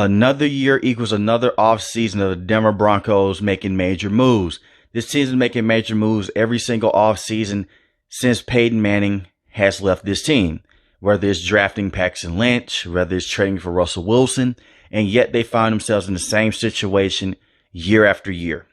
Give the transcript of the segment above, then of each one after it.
Another year equals another offseason of the Denver Broncos making major moves. This team's been making major moves every single offseason since Payton Manning has left this team. Whether it's drafting Paxton Lynch, whether it's trading for Russell Wilson, and yet they find themselves in the same situation year after year.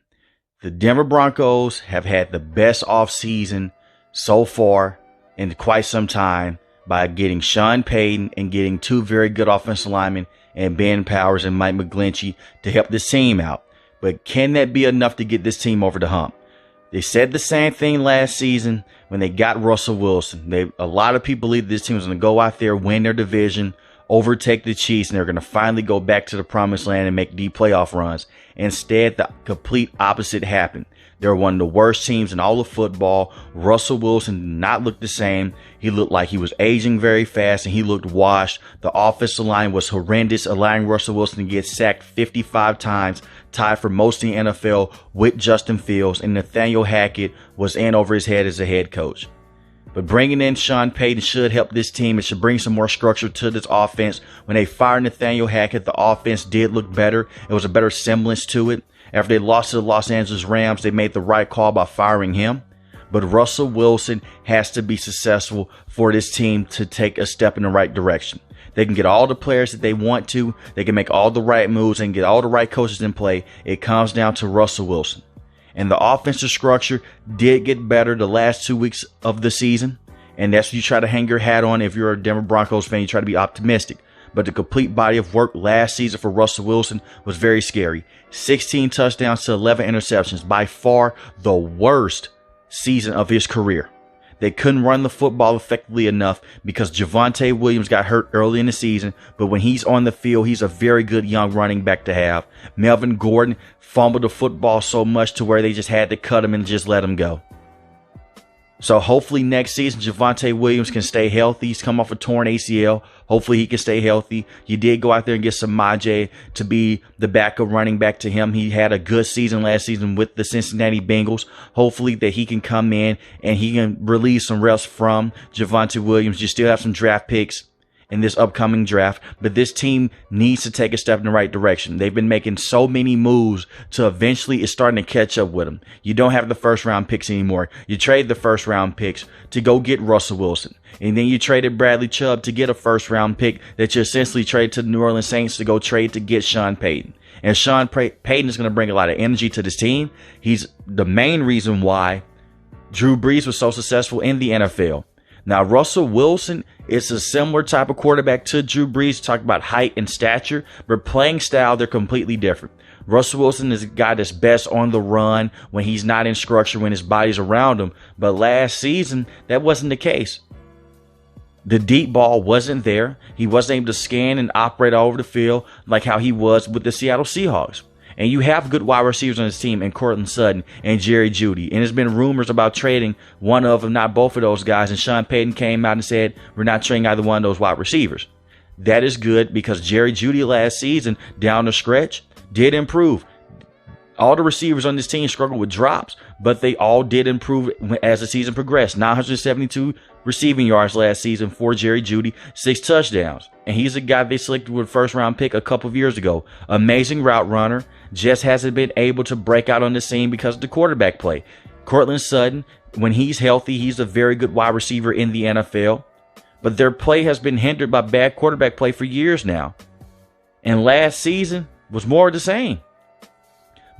The Denver Broncos have had the best offseason so far in quite some time by getting Sean Payton and getting two very good offensive linemen and Ben Powers and Mike McGlinchey to help this team out. But can that be enough to get this team over the hump? They said the same thing last season when they got Russell Wilson. A lot of people believe this team was going to go out there, win their division, overtake the Chiefs, and they're going to finally go back to the promised land and make deep playoff runs. Instead, the complete opposite happened. They're one of the worst teams in all of football. Russell Wilson did not look the same. He looked like he was aging very fast, and he looked washed. The offensive line was horrendous, allowing Russell Wilson to get sacked 55 times, tied for most in the NFL with Justin Fields, and Nathaniel Hackett was in over his head as a head coach. But bringing in Sean Payton should help this team. It should bring some more structure to this offense. When they fired Nathaniel Hackett, the offense did look better. It was a better semblance to it. After they lost to the Los Angeles Rams, they made the right call by firing him. But Russell Wilson has to be successful for this team to take a step in the right direction. They can get all the players that they want to. They can make all the right moves and get all the right coaches in play. It comes down to Russell Wilson. And the offensive structure did get better the last 2 weeks of the season. And that's what you try to hang your hat on if you're a Denver Broncos fan. You try to be optimistic. But the complete body of work last season for Russell Wilson was very scary. 16 touchdowns to 11 interceptions. By far the worst season of his career. They couldn't run the football effectively enough because Javonte Williams got hurt early in the season. But when he's on the field, he's a very good young running back to have. Melvin Gordon fumbled the football so much to where they just had to cut him and just let him go. So hopefully next season, Javonte Williams can stay healthy. He's come off a torn ACL. Hopefully he can stay healthy. You did go out there and get Samaje to be the backup running back to him. He had a good season last season with the Cincinnati Bengals. Hopefully that he can come in and he can relieve some reps from Javonte Williams. You still have some draft picks in this upcoming draft, but this team needs to take a step in the right direction. They've been making so many moves to eventually it's starting to catch up with them. You don't have the first round picks anymore. You trade the first round picks to go get Russell Wilson. And then you traded Bradley Chubb to get a first round pick that you essentially traded to the New Orleans Saints to go trade to get Sean Payton. And Sean Payton is going to bring a lot of energy to this team. He's the main reason why Drew Brees was so successful in the NFL. Now, Russell Wilson is a similar type of quarterback to Drew Brees. Talk about height and stature, but playing style, they're completely different. Russell Wilson is a guy that's best on the run when he's not in structure, when his body's around him. But last season, that wasn't the case. The deep ball wasn't there. He wasn't able to scan and operate all over the field like how he was with the Seattle Seahawks. And you have good wide receivers on this team in Courtland Sutton and Jerry Jeudy. And there's been rumors about trading one of them, not both of those guys. And Sean Payton came out and said, we're not trading either one of those wide receivers. That is good because Jerry Jeudy last season, down the stretch, did improve. All the receivers on this team struggled with drops, but they all did improve as the season progressed. 972 receiving yards last season for Jerry Jeudy, 6 touchdowns. And he's a guy they selected with a first-round pick a couple of years ago. Amazing route runner. Just hasn't been able to break out on the scene because of the quarterback play. Courtland Sutton, when he's healthy, he's a very good wide receiver in the NFL. But their play has been hindered by bad quarterback play for years now. And last season was more of the same.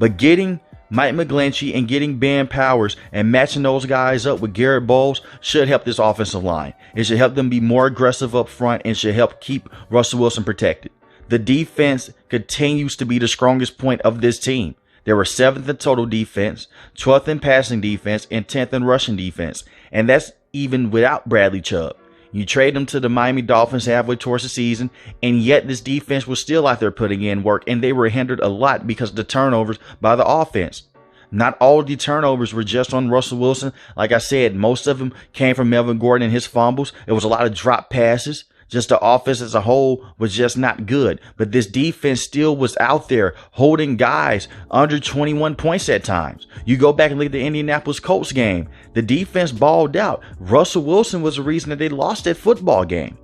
But getting Mike McGlinchey and getting Ben Powers and matching those guys up with Garrett Bowles should help this offensive line. It should help them be more aggressive up front and should help keep Russell Wilson protected. The defense continues to be the strongest point of this team. They were 7th in total defense, 12th in passing defense, and 10th in rushing defense. And that's even without Bradley Chubb. You trade them to the Miami Dolphins halfway towards the season, and yet this defense was still out there putting in work, and they were hindered a lot because of the turnovers by the offense. Not all the turnovers were just on Russell Wilson. Like I said, most of them came from Melvin Gordon and his fumbles. It was a lot of drop passes. Just the offense as a whole was just not good. But this defense still was out there holding guys under 21 points at times. You go back and look at the Indianapolis Colts game. The defense balled out. Russell Wilson was the reason that they lost that football game.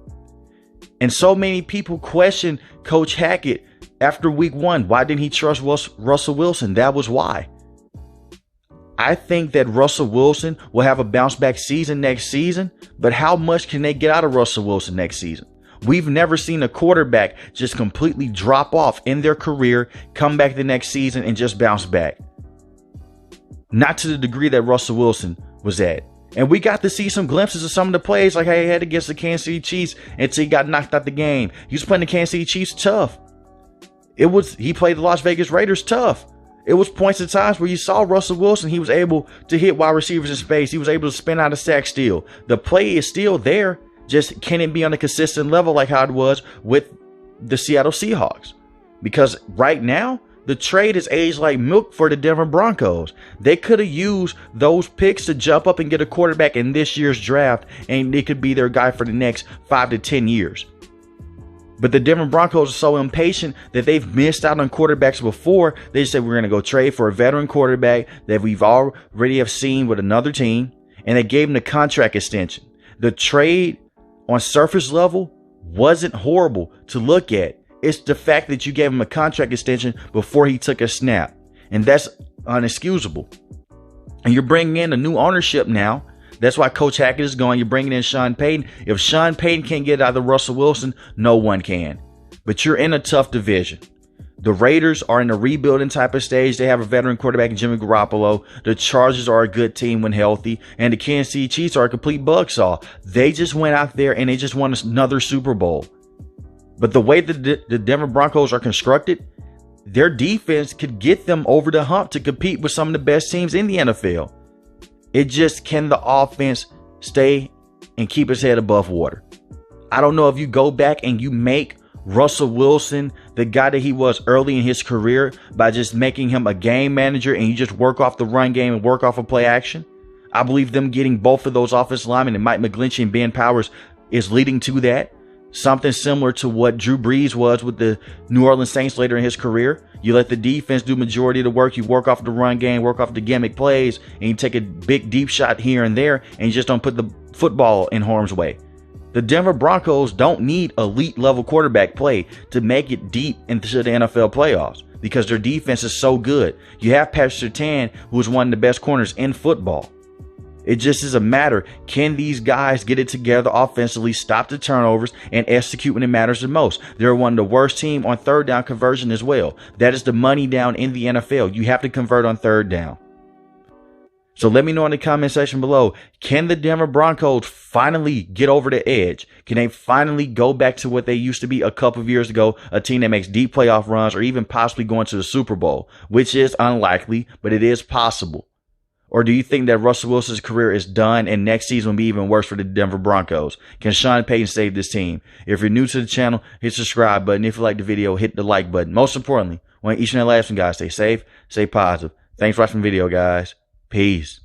And so many people question Coach Hackett after week 1. Why didn't he trust Russell Wilson? That was why. I think that Russell Wilson will have a bounce back season next season, but how much can they get out of Russell Wilson next season? We've never seen a quarterback just completely drop off in their career, come back the next season and just bounce back. Not to the degree that Russell Wilson was at. And we got to see some glimpses of some of the plays like how he had against the Kansas City Chiefs until he got knocked out the game. He was playing the Kansas City Chiefs tough. He played the Las Vegas Raiders tough. It was points at times where you saw Russell Wilson. He was able to hit wide receivers in space. He was able to spin out a sack steal. The play is still there. Just can it be on a consistent level like how it was with the Seattle Seahawks? Because right now, the trade is aged like milk for the Denver Broncos. They could have used those picks to jump up and get a quarterback in this year's draft, and it could be their guy for the next 5 to 10 years. But the Denver Broncos are so impatient that they've missed out on quarterbacks before. They said we're going to go trade for a veteran quarterback that we've already have seen with another team, and they gave him the contract extension. The trade on surface level wasn't horrible to look at. It's the fact that you gave him a contract extension before he took a snap, and that's unexcusable. And you're bringing in a new ownership now. That's why Coach Hackett is going. You're bringing in Sean Payton. If Sean Payton can't get out of Russell Wilson, no one can. But you're in a tough division. The Raiders are in a rebuilding type of stage. They have a veteran quarterback in Jimmy Garoppolo. The Chargers are a good team when healthy. And the Kansas City Chiefs are a complete buzzsaw. They just went out there and they just won another Super Bowl. But the way that the Denver Broncos are constructed, their defense could get them over the hump to compete with some of the best teams in the NFL. It just, can the offense stay and keep its head above water? I don't know if you go back and you make Russell Wilson the guy that he was early in his career by just making him a game manager and you just work off the run game and work off of play action. I believe them getting both of those offensive linemen and Mike McGlinchey and Ben Powers is leading to that. Something similar to what Drew Brees was with the New Orleans Saints later in his career. You let the defense do majority of the work. You work off the run game, work off the gimmick plays, and you take a big deep shot here and there, and you just don't put the football in harm's way. The Denver Broncos don't need elite level quarterback play to make it deep into the NFL playoffs because their defense is so good. You have Patrick Surtain, who is one of the best corners in football. It just is a matter, can these guys get it together offensively, stop the turnovers, and execute when it matters the most? They're one of the worst team on third down conversion as well. That is the money down in the NFL. You have to convert on third down. So let me know in the comment section below, can the Denver Broncos finally get over the edge? Can they finally go back to what they used to be a couple of years ago, a team that makes deep playoff runs or even possibly going to the Super Bowl, which is unlikely, but it is possible? Or do you think that Russell Wilson's career is done and next season will be even worse for the Denver Broncos? Can Sean Payton save this team? If you're new to the channel, hit the subscribe button. If you like the video, hit the like button. Most importantly, want each and every last one, guys, stay safe, stay positive. Thanks for watching the video, guys. Peace.